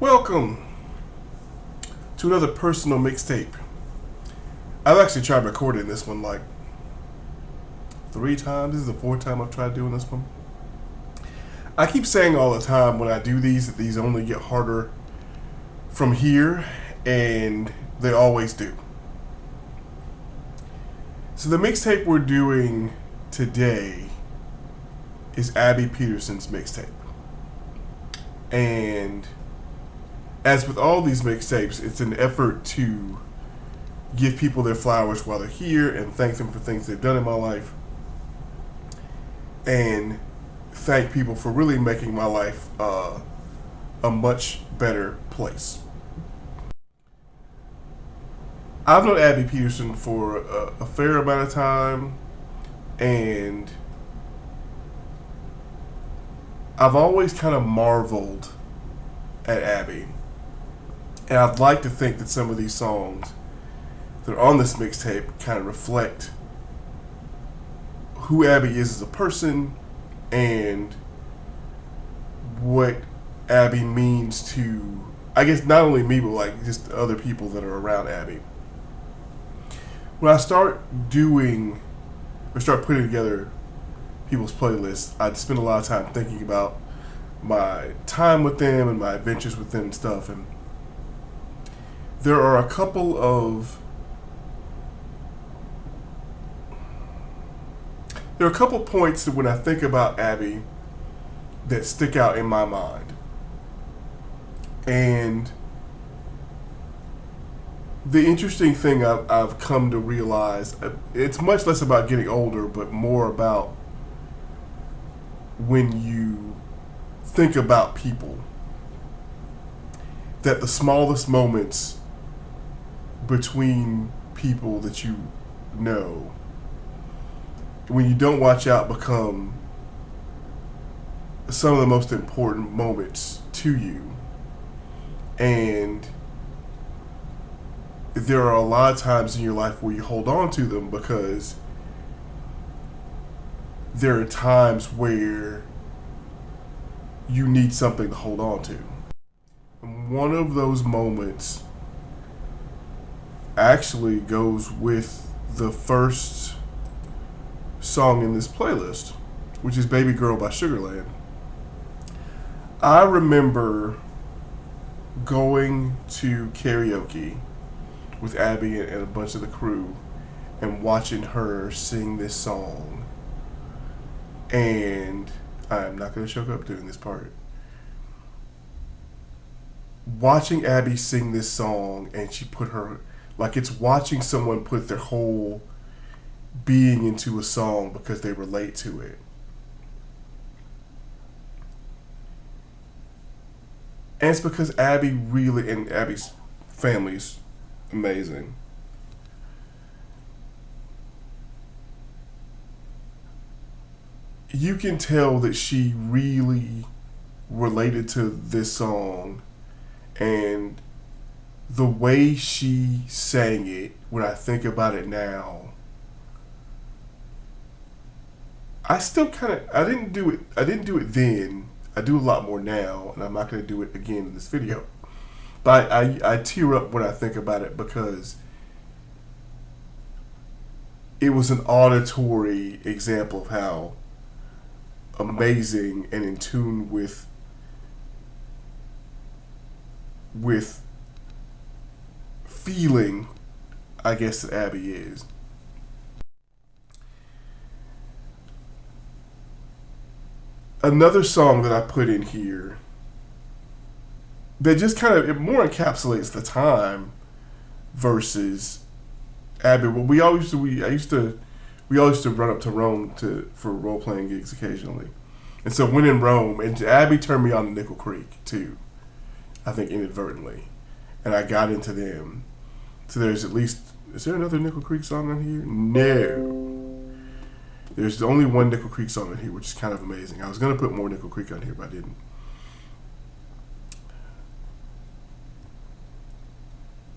Welcome to another personal mixtape. I've actually tried recording this one like 3 times. This is the fourth time I've tried doing this one. I keep saying all the time when I do these that these only get harder from here, and they always do. So the mixtape we're doing today is Abby Peterson's mixtape. And as with all these mixtapes, it's an effort to give people their flowers while they're here and thank them for things they've done in my life. And thank people for really making my life a much better place. I've known Abby Peterson for a fair amount of time, and I've always kind of marveled at Abby. And I'd like to think that some of these songs that are on this mixtape kind of reflect who Abby is as a person and what Abby means to, I guess, not only me, but like just other people that are around Abby. When I start putting together people's playlists, I spend a lot of time thinking about my time with them and my adventures with them and stuff. And there are a couple points that when I think about Abby that stick out in my mind. And the interesting thing I've come to realize, it's much less about getting older, but more about when you think about people, that the smallest moments between people that you know, when you don't watch out, become some of the most important moments to you. And there are a lot of times in your life where you hold on to them because there are times where you need something to hold on to. And one of those moments actually goes with the first song in this playlist, which is Baby Girl by Sugarland. I remember going to karaoke with Abby and a bunch of the crew and watching her sing this song. And I'm not going to choke up doing this part. Watching Abby sing this song, and she put her, like it's watching someone put their whole being into a song because they relate to it. And it's because Abby really, and Abby's family's amazing. You can tell that she really related to this song, and the way she sang it, when I think about it now, I still kind of, I didn't do it then. I do a lot more now, and I'm not going to do it again in this video. But I tear up when I think about it because it was an auditory example of how amazing and in tune with feeling, I guess, that Abby is. Another song that I put in here that just kind of, it more encapsulates the time versus Abby. Well, we always used to run up to Rome for role playing gigs occasionally, and so when in Rome, and Abby turned me on to Nickel Creek too, I think inadvertently, and I got into them. So there's at least, is there another Nickel Creek song on here? No. There's only one Nickel Creek song on here, which is kind of amazing. I was going to put more Nickel Creek on here, but I didn't.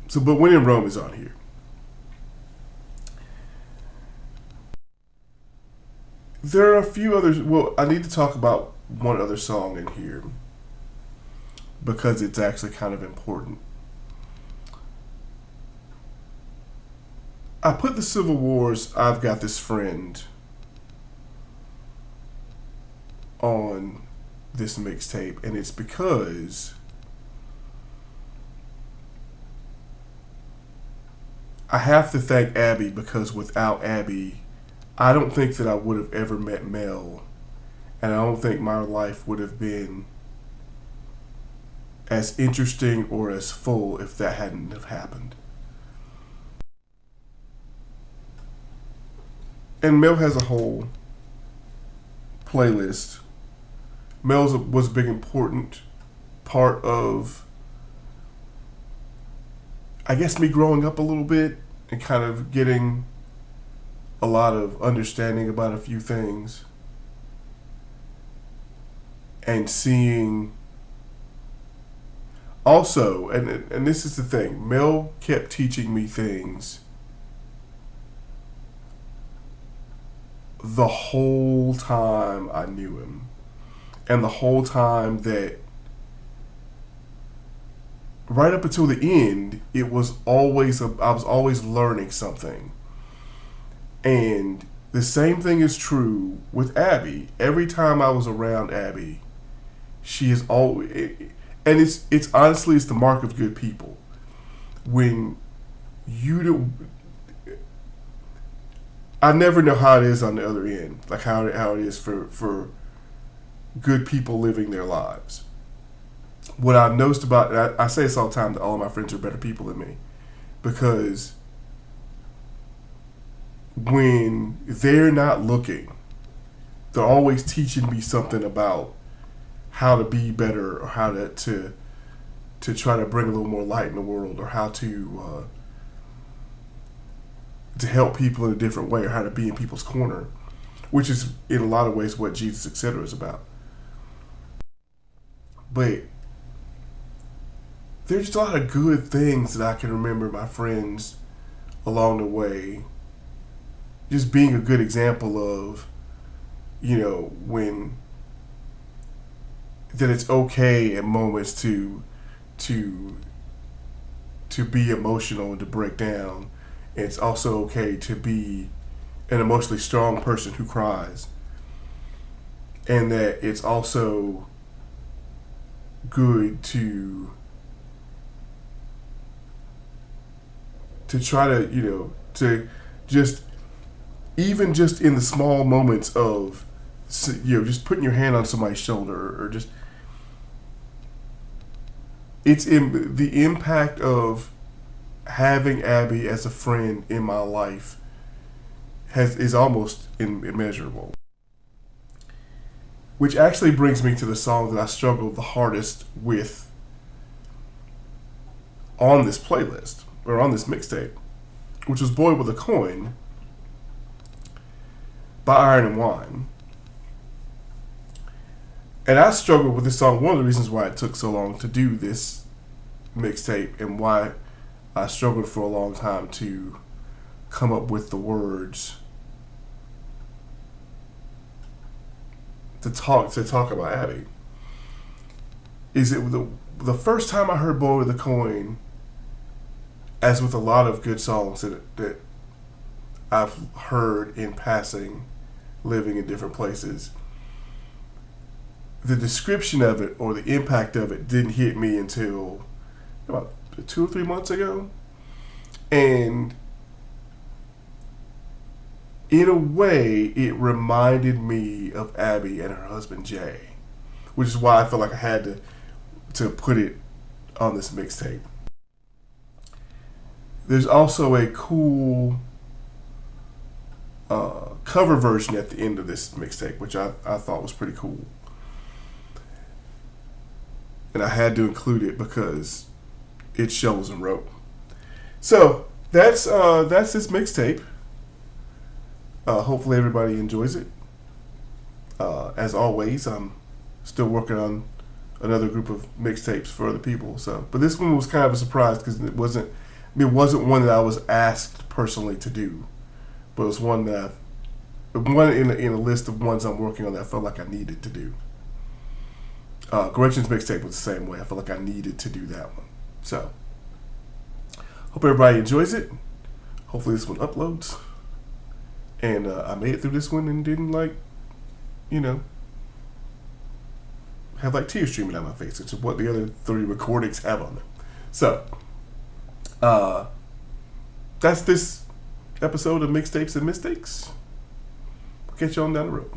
So, but When in Rome is on here. There are a few others. Well, I need to talk about one other song in here. because it's actually kind of important. I put the Civil War's I've Got This Friend on this mixtape, and it's because I have to thank Abby, because without Abby, I don't think that I would have ever met Mel, and I don't think my life would have been as interesting or as full if that hadn't have happened. And Mel has a whole playlist. Mel was a big important part of, I guess, me growing up a little bit and kind of getting a lot of understanding about a few things and seeing also, and this is the thing, Mel kept teaching me things the whole time I knew him, and the whole time that right up until the end, it was always I was always learning something. And the same thing is true with Abby. Every time I was around Abby, she is always, and it's honestly, it's the mark of good people when you do. I never know how it is on the other end, like how it is for good people living their lives. What I've noticed about, I say this all the time, that all of my friends are better people than me, because when they're not looking, they're always teaching me something about how to be better, or how to try to bring a little more light in the world, or how to help people in a different way, or how to be in people's corner, which is in a lot of ways what Jesus Etc. is about. But there's just a lot of good things that I can remember my friends along the way just being a good example of, when that it's okay at moments to be emotional and to break down. It's also okay to be an emotionally strong person who cries, and that it's also good to try to just, even just in the small moments of, just putting your hand on somebody's shoulder, or just, it's in the impact of having Abby as a friend in my life is almost immeasurable. Which actually brings me to the song that I struggled the hardest with on this playlist, or on this mixtape, which was Boy with a Coin by Iron and Wine. And I struggled with this song. One of the reasons why it took so long to do this mixtape, and why I struggled for a long time to come up with the words to talk about Abby, is it the first time I heard Boy with a Coin, as with a lot of good songs that I've heard in passing, living in different places, the description of it or the impact of it didn't hit me until about 2 or 3 months ago. And in a way, it reminded me of Abby and her husband Jay, which is why I felt like I had to put it on this mixtape. There's also a cool cover version at the end of this mixtape, which I thought was pretty cool. And I had to include it because it shows and wrote. So that's this mixtape. Hopefully everybody enjoys it. As always, I'm still working on another group of mixtapes for other people. So, but this one was kind of a surprise because it wasn't one that I was asked personally to do, but it was one in a list of ones I'm working on that I felt like I needed to do. Corrections mixtape was the same way. I felt like I needed to do that one. So, hope everybody enjoys it. Hopefully this one uploads. And I made it through this one and didn't have like tears streaming down my face, which is what the other 3 recordings have on them. So, that's this episode of Mixtapes and Mistakes. Catch you on down the road.